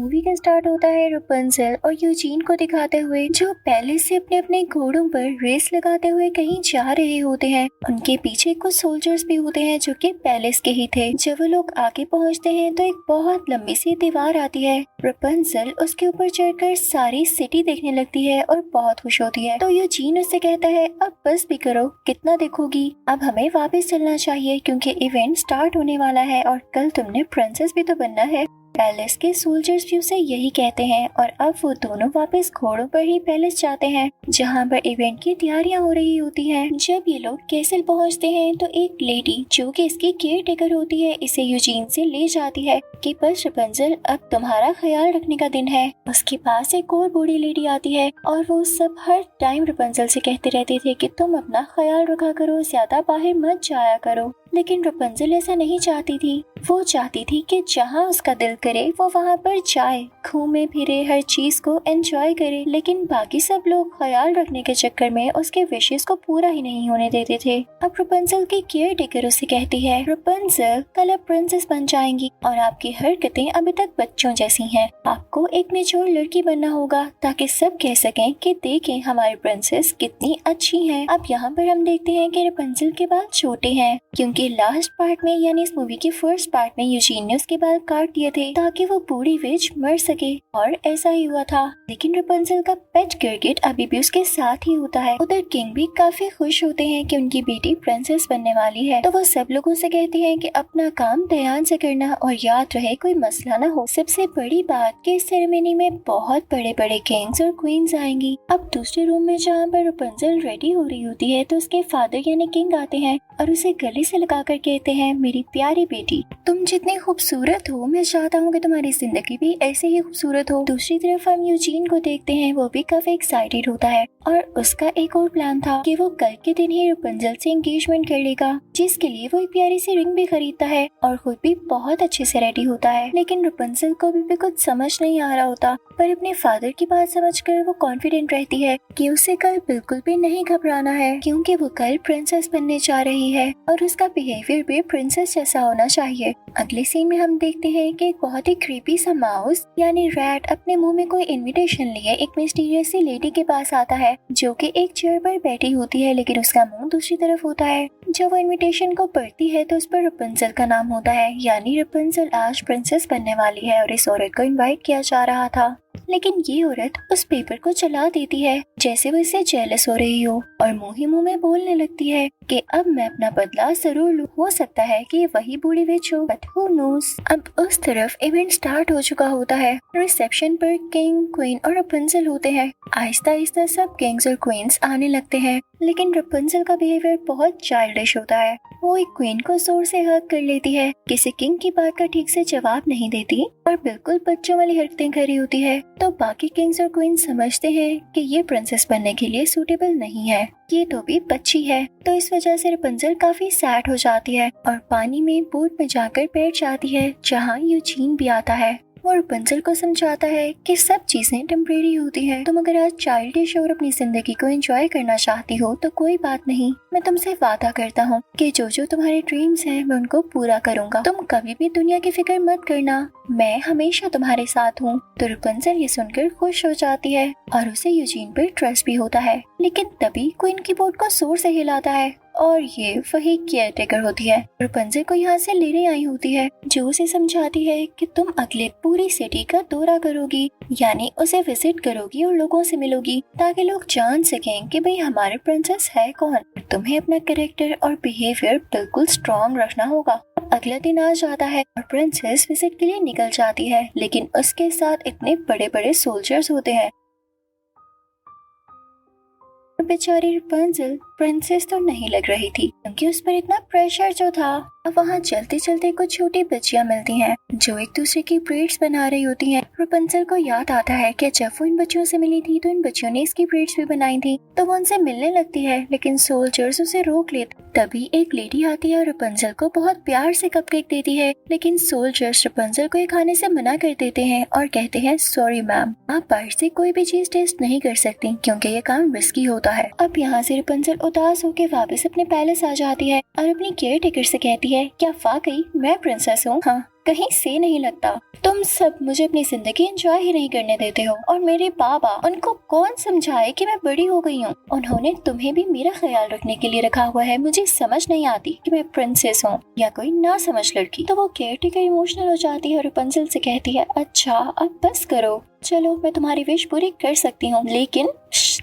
Movie का start होता है रपुंज़ल और यूजीन को दिखाते हुए जो पैलेस से अपने अपने घोड़ों पर रेस लगाते हुए कहीं जा रहे होते हैं। उनके पीछे कुछ सोल्जर्स भी होते हैं जो कि पैलेस के ही थे। जब वो लोग आगे पहुंचते हैं तो एक बहुत लंबी सी दीवार आती है। रपुंज़ल उसके ऊपर चढ़कर सारी सिटी देखने लगती है और बहुत खुश होती है। तो यूजीन उससे कहता है अब बस भी करो, कितना देखोगी, अब हमें वापस चलना चाहिए क्योंकि इवेंट स्टार्ट होने वाला है और कल तुमने प्रिंसेस भी तो बनना है। पैलेस के सोल्जर्स भी उसे यही कहते हैं और अब वो दोनों वापस घोड़ों पर ही पैलेस जाते हैं जहाँ पर इवेंट की तैयारियां हो रही होती हैं। जब ये लोग कैसल पहुँचते हैं तो एक लेडी जो कि इसकी केयर टेकर होती है इसे यूजीन से ले जाती है कि बस रपुंज़ल अब तुम्हारा ख्याल रखने का दिन है। उसके पास एक और बूढ़ी लेडी आती है और वो सब हर टाइम रपुंज़ल से कहते रहते थे कि तुम अपना ख्याल रखा करो, ज्यादा बाहर मत जाया करो। लेकिन रपुंज़ल ऐसा नहीं चाहती थी। वो चाहती थी कि जहाँ उसका दिल करे वो वहाँ पर जाए, घूमे फिरे, हर चीज को एंजॉय करे। लेकिन बाकी सब लोग ख्याल रखने के चक्कर में उसके विशेस को पूरा ही नहीं होने देते थे। अब रपुंज़ल की केयर टेकर उसे कहती है रपुंज़ल कल आप प्रिंसेस बन जाएंगी और आपकी हरकतें अभी तक बच्चों जैसी हैं। आपको एक मैच्योर लड़की बनना होगा ताकि सब कह सकें कि देखें हमारी प्रिंसेस कितनी अच्छी है। अब यहाँ पर हम देखते हैं कि रपुंज़ल के बाल छोटे हैं क्योंकि लास्ट पार्ट में यानी इस मूवी के फर्स्ट पार्ट में यूजीन ने उसके बाल काट दिए थे ताकि वो बूढ़ी विच मर सके और ऐसा ही हुआ था। लेकिन रपुंज़ल का पेट गिरगिट अभी भी उसके साथ ही होता है। उधर किंग भी काफी खुश होते हैं कि उनकी बेटी प्रिंसेस बनने वाली है। तो वो सब लोगों से कहते हैं कि अपना काम ध्यान से करना और याद रहे कोई मसला न हो। सबसे बड़ी बात कि इस सेरेमनी में बहुत बड़े बड़े किंग्स और क्वींस आएंगी। अब दूसरे रूम में जहाँ पर रपुंज़ल रेडी हो रही होती है तो उसके फादर यानी किंग आते हैं और उसे गले से लगाकर कहते हैं मेरी प्यारी बेटी तुम जितनी खूबसूरत हो मैं चाहता हूँ कि तुम्हारी जिंदगी भी ऐसे ही खूबसूरत हो। दूसरी तरफ हम यूजीन को देखते हैं, वो भी काफी एक्साइटेड होता है और उसका एक और प्लान था कि वो कल के दिन ही रपुंज़ल से एंगेजमेंट कर लेगा जिसके लिए वो एक प्यारी सी रिंग भी खरीदता है और खुद भी बहुत अच्छे से रेडी होता है। लेकिन रपुंज़ल को भी कुछ समझ नहीं आ रहा होता पर अपने फादर की बात समझकर वो कॉन्फिडेंट रहती है कि उसे कल बिल्कुल भी नहीं घबराना है क्योंकि वो कल प्रिंसेस बनने जा रही है और उसका बिहेवियर भी प्रिंसेस जैसा होना चाहिए। अगले सीन में हम देखते हैं कि एक बहुत ही क्रीपी सा माउस यानी रैट अपने मुंह में कोई इनविटेशन लिए एक मिस्टीरियस सी लेडी के पास आता है जो कि एक चेयर पर बैठी होती है लेकिन उसका मुंह दूसरी तरफ होता है। जब वो इनविटेशन को पढ़ती है तो उस पर रपुंज़ल का नाम होता है यानी रपुंज़ल आज प्रिंसेस बनने वाली है और इस औरत को इनवाइट किया जा रहा था। लेकिन ये औरत उस पेपर को चला देती है जैसे वो इससे जेलस हो रही हो और मुंह ही मुंह में बोलने लगती है कि अब मैं अपना बदला जरूर लूं। हो सकता है कि ये वही बूढ़ी विच हो बट हू नोस। अब उस तरफ इवेंट स्टार्ट हो चुका होता है। रिसेप्शन पर किंग, क्वीन और रपुंज़ल होते हैं। आहिस्ता आहिस्ता सब किंग्स और क्वींस आने लगते हैं लेकिन रपुंज़ल का बिहेवियर बहुत चाइल्डिश होता है। वो एक क्वीन को जोर से हग कर लेती है, किसी किंग की बात का ठीक से जवाब नहीं देती और बिल्कुल बच्चों वाली हरकतें कर रही होती है। तो बाकी किंग्स और क्वीन समझते हैं कि ये प्रिंसेस बनने के लिए सूटेबल नहीं है, ये तो भी बच्ची है। तो इस वजह से रपुंज़ल काफी सैड हो जाती है और पानी में बोट में जाकर बैठ जाती है जहाँ यूजीन भी आता है। वो रपुंज़ल को समझाता है कि सब चीजें टेम्परेरी होती हैं। तुम अगर आज चाइल्डिश और अपनी जिंदगी को एंजॉय करना चाहती हो तो कोई बात नहीं, मैं तुमसे वादा करता हूँ कि जो जो तुम्हारे ड्रीम्स हैं मैं उनको पूरा करूँगा। तुम कभी भी दुनिया की फिक्र मत करना, मैं हमेशा तुम्हारे साथ हूँ। तो रपुंज़ल ये सुनकर खुश हो जाती है और उसे यूजीन पर ट्रस्ट भी होता है। लेकिन तभी क्वीन की बोट को जोर से हिलाता है और ये वही केयर टेकर होती है। रपुंज़ल को यहाँ से लेने आई होती है जो उसे समझाती है कि तुम अगले पूरी सिटी का दौरा करोगी यानी उसे विजिट करोगी और लोगों से मिलोगी ताकि लोग जान सकें कि भाई हमारे प्रिंसेस है कौन। तुम्हें अपना कैरेक्टर और बिहेवियर बिल्कुल स्ट्रॉन्ग रखना होगा। अगला दिन आ जाता है और प्रिंसेस विजिट के लिए निकल जाती है लेकिन उसके साथ इतने बड़े बड़े सोल्जर्स होते हैं। बेचारी रपुंज़ल प्रिंसेस तो नहीं लग रही थी क्योंकि उस पर इतना प्रेशर जो था। अब वहाँ चलते चलते कुछ छोटी बच्चियाँ मिलती हैं जो एक दूसरे की ब्रेड्स बना रही होती हैं। रपुंज़ल को याद आता है कि जब वो इन बच्चियों से मिली थी तो इन बच्चियों ने इसकी ब्रेड्स भी बनाई थी। तो वो उनसे मिलने लगती है लेकिन सोल्जर्स उसे रोक लेते। तभी एक लेडी आती है और रपुंज़ल को बहुत प्यार से कपकेक देती है लेकिन सोल्जर्स रपुंज़ल को ये खाने से मना कर देते हैं और कहते हैं सॉरी मैम, आप बाहर से कोई भी चीज टेस्ट नहीं कर सकती क्योंकि ये काम रिस्की होता है। अब यहाँ से रपुंज़ल उदास होकर वापस अपने पैलेस आ जाती है और अपनी केयर टेकर से कहती है है, क्या वाकई मैं प्रिंसेस हूँ? हाँ, कहीं से नहीं लगता। तुम सब मुझे अपनी जिंदगी एंजॉय ही नहीं करने देते हो। और मेरे पापा, उनको कौन समझाए कि मैं बड़ी हो गई हूँ? उन्होंने तुम्हें भी मेरा ख्याल रखने के लिए रखा हुआ है। मुझे समझ नहीं आती कि मैं प्रिंसेस हूँ या कोई ना समझ लड़की। तो वो केयरटेकर इमोशनल हो जाती है और रपुंज़ल से कहती है, अच्छा अब बस करो, चलो मैं तुम्हारी विश पूरी कर सकती हूँ, लेकिन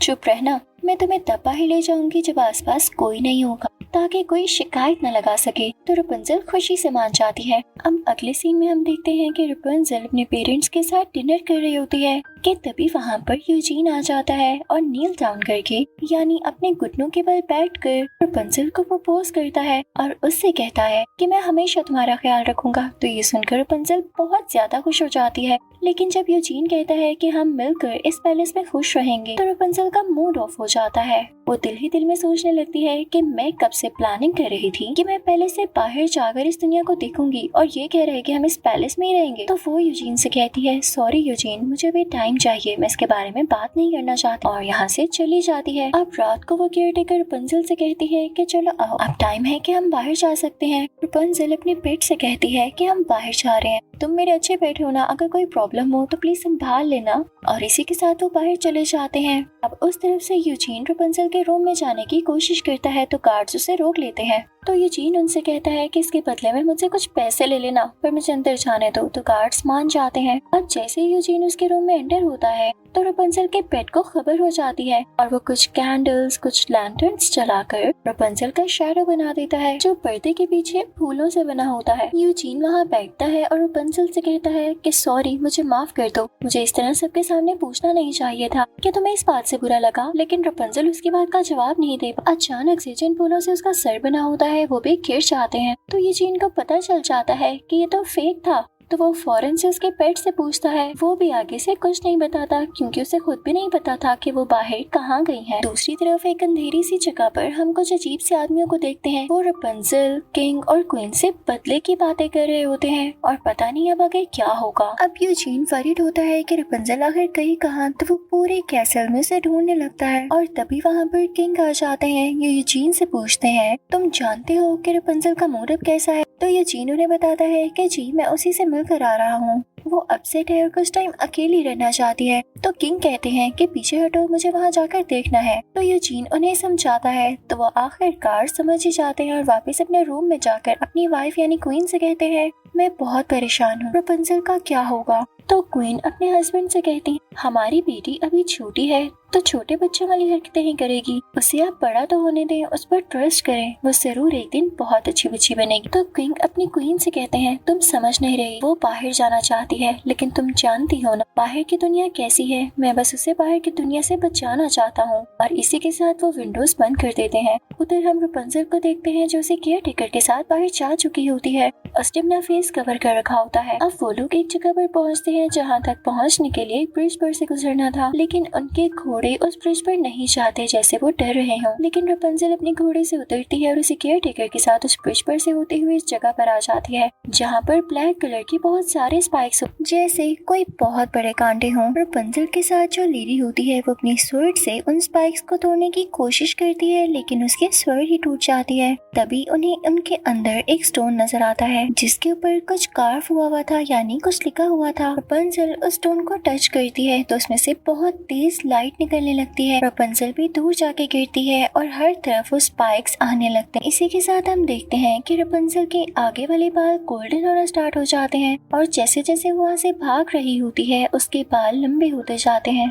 चुप रहना। मैं तुम्हें तब बाहर ले जाऊंगी जब आसपास कोई नहीं होगा, ताकि कोई शिकायत न लगा सके। तो रपुंज़ल खुशी से मान जाती है। अब अगले सीन में हम देखते हैं कि रपुंज़ल अपने पेरेंट्स के साथ डिनर कर रही होती है कि तभी वहाँ पर यूजीन आ जाता है और नील डाउन करके, यानी अपने घुटनों के बल बैठकर रपुंज़ल को प्रपोज करता है और उससे कहता है कि मैं हमेशा तुम्हारा ख्याल रखूंगा। तो ये सुनकर रपुंज़ल बहुत ज्यादा खुश हो जाती है। लेकिन जब यूजीन कहता है कि हम मिलकर इस पैलेस में खुश रहेंगे, तो रपुंज़ल का मूड ऑफ हो जाता है। वो दिल ही दिल में सोचने लगती है कि मैं कब से प्लानिंग कर रही थी कि मैं पैलेस से बाहर जाकर इस दुनिया को देखूंगी, और ये कह रहे हैं कि हम इस पैलेस में ही रहेंगे। तो वो यूजीन से कहती है, सॉरी यूजीन, मुझे भी टाइम चाहिए, मैं इसके बारे में बात नहीं करना चाहती, और यहाँ से चली जाती है। अब रात को वो केयरटेकर रपुंज़ल से कहती है कि चलो आओ, अब टाइम है कि हम बाहर जा सकते हैं। रपुंज़ल अपने पेट से कहती है कि हम बाहर जा रहे हैं, तुम मेरे अच्छे पेट हो ना, अगर कोई प्रॉब्लम हो तो प्लीज संभाल लेना। और इसी के साथ वो बाहर चले जाते हैं। अब उस तरफ से यूजीन रपुंज़ल के रूम में जाने की कोशिश करता है तो गार्ड्स उसे रोक लेते हैं। तो यूजीन उनसे कहता है कि इसके बदले में मुझसे कुछ पैसे ले लेना, पर मुझे अंदर जाने दो। तो गार्ड्स मान जाते हैं। अब जैसे ही यूजीन उसके रूम में एंटर होता है तो रपुंज़ल के पेट को खबर हो जाती है और वो कुछ कैंडल्स, कुछ लैंटर्न्स जलाकर रपुंज़ल का शैडो बना देता है, जो पर्दे के पीछे फूलों से बना होता है। यूजीन वहाँ बैठता है और रपुंज़ल से कहता है कि सॉरी, मुझे माफ कर दो, मुझे इस तरह सबके सामने पूछना नहीं चाहिए था। क्या तुम्हें इस बात से बुरा लगा? लेकिन रपुंज़ल उसकी बात का जवाब नहीं दे। अचानक से जिन फूलों से उसका सर बना होता है वो भी गिर जाते हैं। तो यूजीन को पता चल जाता है कि ये तो फेक था। तो वो फौरन से उसके पेट से पूछता है। वो भी आगे से कुछ नहीं बताता, क्योंकि उसे खुद भी नहीं पता था कि वो बाहर कहाँ गई है। दूसरी तरफ एक अंधेरी सी जगह पर हम कुछ अजीब से आदमियों को देखते हैं। वो रपुंज़ल, किंग और क्वीन से बदले की बातें कर रहे होते हैं और पता नहीं अब आगे क्या होगा। अब यूजीन वरीड होता है कि रपुंज़ल आखिर गई कहाँ, तो वो पूरे कैसल में उसे ढूंढने लगता है। और तभी वहाँ पर किंग आ जाते हैं। ये यूजीन से पूछते हैं, तुम जानते हो कि रपुंज़ल का मूड अब कैसा है? तो यूजीन उन्हें बताता है कि जी मैं उसी से मिलकर आ रहा हूँ, वो अपसेट है और कुछ टाइम अकेली रहना चाहती है। तो किंग कहते हैं कि पीछे हटो, मुझे वहाँ जाकर देखना है। तो यूजीन उन्हें समझाता है। तो वो आखिरकार समझ ही जाते हैं और वापस अपने रूम में जाकर अपनी वाइफ यानी क्वीन से कहते हैं, मैं बहुत परेशान हूँ, रपुंज़ल का क्या होगा? तो क्वीन अपने हस्बैंड से कहती, हमारी बेटी अभी छोटी है तो छोटे बच्चों वाली हरकतें ही करेगी, उसे आप बड़ा तो होने दें, उस पर ट्रस्ट करें, वो जरूर एक दिन बहुत अच्छी बच्ची बनेगी। तो किंग अपनी क्वीन से कहते हैं, तुम समझ नहीं रही, वो बाहर जाना चाहती है, लेकिन तुम जानती हो ना बाहर की दुनिया कैसी है, मैं बस उसे बाहर की दुनिया से बचाना चाहता हूँ। और इसी के साथ वो विंडोज बंद कर देते हैं। उधर हम रपुंज़ल को देखते हैं जो उसे केयरटेकर के साथ बाहर जा चुकी होती है। उसने अपना फेस कवर कर रखा होता है। अब वो लोग एक जगह पर पहुँचते हैं जहाँ तक पहुँचने के लिए ब्रिज पर से गुजरना था, लेकिन उनके घोड़े उस ब्रिज पर नहीं जाते जैसे वो डर रहे हों। लेकिन रपुंज़ल अपने घोड़े से उतरती है और उसे केयरटेकर के साथ उस ब्रिज पर से होते हुए इस जगह पर आ जाती है जहाँ पर ब्लैक कलर की बहुत सारे स्पाइक्स हो, जैसे कोई बहुत बड़े कांटे हों। रपुंज़ल के साथ जो लेडी होती है वो अपनी स्वर्ड से उन स्पाइक्स को तोड़ने की कोशिश करती है, लेकिन उसकी स्वर्ड ही टूट जाती है। तभी उन्हें उनके अंदर एक स्टोन नजर आता है जिसके ऊपर कुछ कार्व हुआ था, यानी कुछ लिखा हुआ था। रपुंज़ल उस स्टोन को टच करती है तो उसमें से बहुत तेज लाइट निकलने लगती है। रपुंज़ल भी दूर जाके गिरती है और हर तरफ वो स्पाइक्स आने लगते हैं। इसी के साथ हम देखते हैं कि रपुंज़ल के आगे वाले बाल गोल्डन होना स्टार्ट हो जाते हैं और जैसे जैसे वो वहाँ से भाग रही होती है उसके बाल लंबे होते जाते हैं।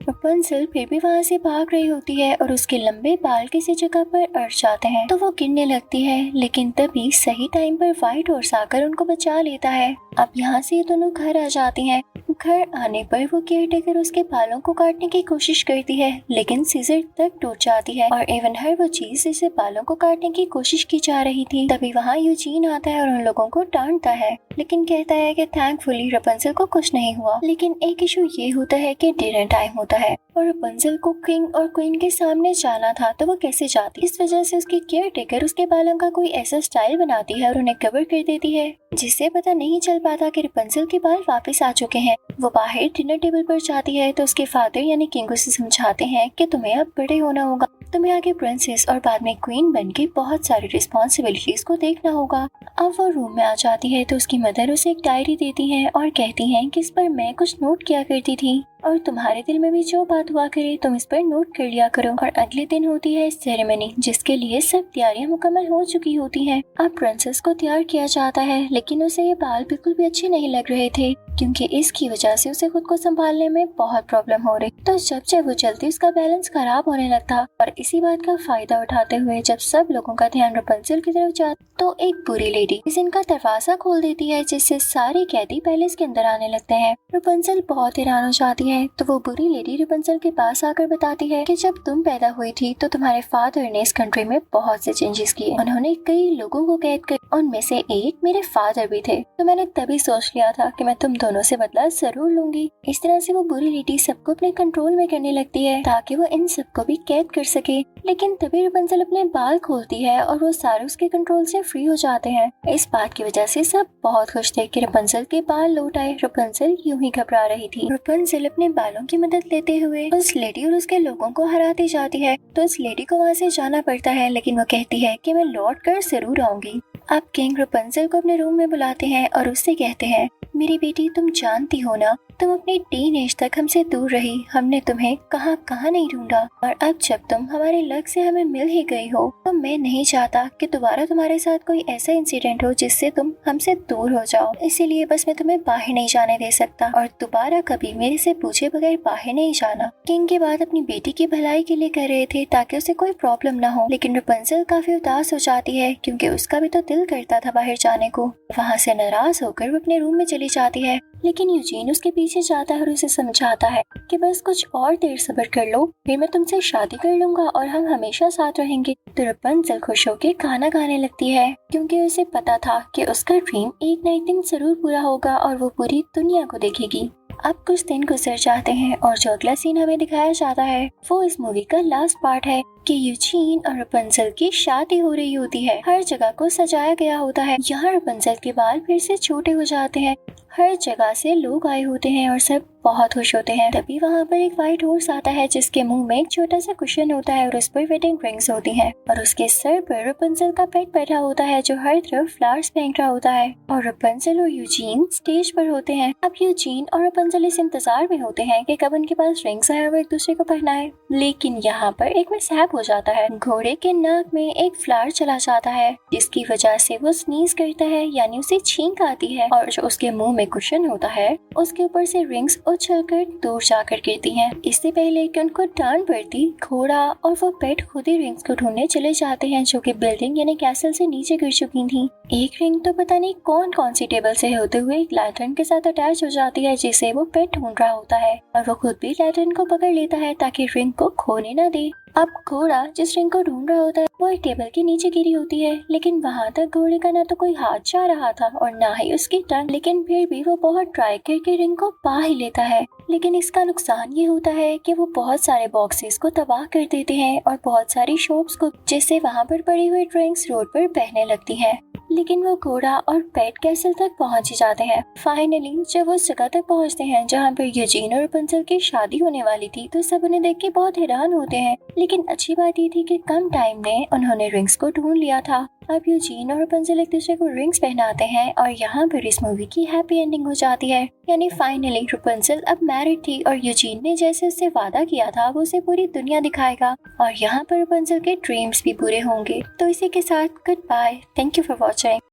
रपुंज़ल फिर भी वहाँ से भाग रही होती है और उसके लंबे बाल किसी जगह पर अड़ जाते हैं तो वो गिरने लगती है, लेकिन तभी सही टाइम पर व्हाइट हॉर्स आकर उनको बचा लेता है। अब यहाँ से ये दोनों घर आ जाती हैं। घर आने पर वो केयरटेकर उसके बालों को काटने की कोशिश करती है, लेकिन सीजर तक टूट जाती है और इवन हर वो चीज जिसे बालों को काटने की कोशिश की जा रही थी। तभी वहाँ यूजीन आता है और उन लोगों को डांटता है, लेकिन कहता है कि थैंकफुली रपुंज़ल को कुछ नहीं हुआ। लेकिन एक इशू ये होता है कि डिनर टाइम होता होता है और रपुंज़ल को किंग और क्वीन के सामने जाना था तो वो कैसे जाती। इस वजह से उसकी केयर टेकर उसके बालों का कोई ऐसा स्टाइल बनाती है और उन्हें कवर कर देती है जिससे पता नहीं चल पाता कि रपुंज़ल के बाल वापस आ चुके हैं। वो बाहर डिनर टेबल पर जाती है तो उसके फादर यानी किंग उसे समझाते हैं कि तुम्हें अब बड़े होना होगा, तुम्हें आगे प्रिंसेस और बाद में क्वीन बनके बहुत सारी रिस्पॉन्सिबिलिटीज को देखना होगा। अब वो रूम में आ जाती है तो उसकी मदर उसे एक डायरी देती है और कहती हैं कि इस पर मैं कुछ नोट किया करती थी और तुम्हारे दिल में भी जो बात हुआ करे तुम इस पर नोट कर लिया करो। और अगले दिन होती है सेरेमनी जिसके लिए सब तैयारियां मुकम्मल हो चुकी होती हैं। अब प्रिंसेस को तैयार किया जाता है लेकिन उसे ये बाल बिल्कुल भी अच्छे नहीं लग रहे थे क्योंकि इसकी वजह से उसे खुद को संभालने में बहुत प्रॉब्लम हो रही। तो जब वो चलती उसका बैलेंस खराब होने लगता और इसी बात का फायदा उठाते हुए जब सब लोगों का ध्यान रपुंज़ल की तरफ जाता तो एक बुरी लेडी इनका दरवाजा खोल देती है जिससे सारे कैदी पैलेस के अंदर आने लगते हैं। रपुंज़ल बहुत हैरान हो जाती है तो वो बुरी लेडी रपुंज़ल के पास आकर बताती है कि जब तुम पैदा हुई थी तो तुम्हारे फादर ने इस कंट्री में बहुत से चेंजेस किए। उन्होंने कई लोगों को कैद कर, उनमें से एक मेरे फादर भी थे। तो मैंने तभी सोच लिया था कि मैं तुम दोनों से बदला जरूर लूंगी। इस तरह से वो बुरी लेडी सबको अपने कंट्रोल में करने लगती है ताकि वो इन सबको भी कैद कर सके। लेकिन तभी रपुंज़ल अपने बाल खोलती है और वो सारे उसके कंट्रोल से फ्री हो जाते हैं। इस बात की वजह से सब बहुत खुश थे कि रपुंज़ल के बाल लौट आए। रपुंज़ल यूं ही घबरा रही थी। रपुंज़ल अपने बालों की मदद लेते हुए उस लेडी और उसके लोगों को हराती जाती है तो उस लेडी को वहाँ से जाना पड़ता है लेकिन वो कहती है कि मैं लौट कर जरूर आऊंगी। अब किंग रपुंज़ल को अपने रूम में बुलाते हैं और उससे कहते हैं मेरी बेटी तुम जानती हो ना तुम अपनी टीन एज तक हमसे दूर रही, हमने तुम्हें कहाँ कहाँ नहीं ढूंढा और अब जब तुम हमारे लक से हमें मिल ही गई हो तो मैं नहीं चाहता कि दोबारा तुम्हारे साथ कोई ऐसा इंसिडेंट हो जिससे तुम हमसे दूर हो जाओ। इसीलिए बस मैं तुम्हें बाहर नहीं जाने दे सकता और दोबारा कभी मेरे से पूछे बगैर बाहर नहीं जाना। किंग की बात अपनी बेटी की भलाई के लिए कर रहे थे ताकि उसे कोई प्रॉब्लम ना हो लेकिन रपुंज़ल काफी उदास हो जाती है क्योंकि उसका भी तो दिल करता था बाहर जाने को। वहाँ से नाराज होकर वो अपने रूम में चली जाती है लेकिन यूजीन उसके पीछे जाता है और उसे समझाता है कि बस कुछ और देर सब्र कर लो, फिर मैं तुमसे शादी कर लूंगा और हम हमेशा साथ रहेंगे। तो रपुंज़ल खुश होकर गाना गाने लगती है क्योंकि उसे पता था कि उसका ड्रीम एक ना एक दिन जरूर पूरा होगा और वो पूरी दुनिया को देखेगी। अब कुछ दिन गुजर जाते हैं और जो अगला सीन हमें दिखाया जाता है वो इस मूवी का लास्ट पार्ट है कि यूजीन और रपुंज़ल की शादी हो रही होती है। हर जगह को सजाया गया होता है। यहाँ रपुंज़ल के बाल फिर से छोटे हो जाते हैं। हर जगह से लोग आए होते हैं और सब बहुत खुश होते हैं। तभी वहाँ पर एक व्हाइट हॉर्स आता है जिसके मुंह में एक छोटा सा कुशन होता है और उस पर वेडिंग रिंग्स होती हैं और उसके सर पर रपुंज़ल का पेट बैठा होता है जो हर तरफ फ्लावर्स फेंक रहा होता है और रपुंज़ल और यूजीन स्टेज पर होते हैं। अब यूजीन और रपुंज़ल इस इंतजार में होते हैं कि कब उनके पास रिंग्स आए और एक दूसरे को पहनाए। लेकिन यहाँ पर एक मिसहैप हो जाता है। घोड़े के नाक में एक फ्लावर चला जाता है जिसकी वजह से वो स्नीज करता है यानी उसे छींक आती है और जो उसके मुंह में कुशन होता है उसके ऊपर से रिंग्स उछलकर दूर जाकर गिरती हैं। इससे पहले कि उनको डांट पड़ती, घोड़ा और वो पेट खुद ही रिंग्स को ढूंढने चले जाते हैं जो कि बिल्डिंग यानी कैसल से नीचे गिर चुकी थी। एक रिंग तो पता नहीं कौन सी टेबल से होते हुए एक लैंटर्न के साथ अटैच हो जाती है जिसे वो पेट ढूंढ रहा होता है और वो खुद भी लैंटर्न को पकड़ लेता है ताकि रिंग को खोने न दे। अब घोड़ा जिस रिंग को ढूंढ रहा होता है वो एक टेबल के नीचे गिरी होती है लेकिन वहाँ तक घोड़े का ना तो कोई हाथ जा रहा था और ना ही उसकी टंग, लेकिन फिर भी वो बहुत ट्राई करके रिंग को पा ही लेता है। लेकिन इसका नुकसान ये होता है कि वो बहुत सारे बॉक्सेस को तबाह कर देते हैं और बहुत सारी शॉप्स को, जिससे वहाँ पर पड़ी हुई ड्रिंक्स रोड पर बहने लगती हैं। लेकिन वो घोड़ा और पेट कैसल तक पहुंच ही जाते हैं। फाइनली जब वो उस जगह तक पहुंचते हैं जहां पर यूजीन और रपुंज़ल की शादी होने वाली थी तो सब उन्हें देख के बहुत हैरान होते हैं। लेकिन अच्छी बात ये थी कि कम टाइम में उन्होंने रिंग्स को ढूंढ लिया था। अब यूजीन और रपुंज़ल एक दूसरे को रिंग्स पहनाते हैं और यहाँ पर इस मूवी की हैप्पी एंडिंग हो जाती है। यानी फाइनली रपुंज़ल अब मैरिड थी और यूजीन ने जैसे उससे वादा किया था वो उसे पूरी दुनिया दिखाएगा और यहाँ पर रपुंज़ल के ड्रीम्स भी पूरे होंगे। तो इसी के साथ goodbye, thank you for watching.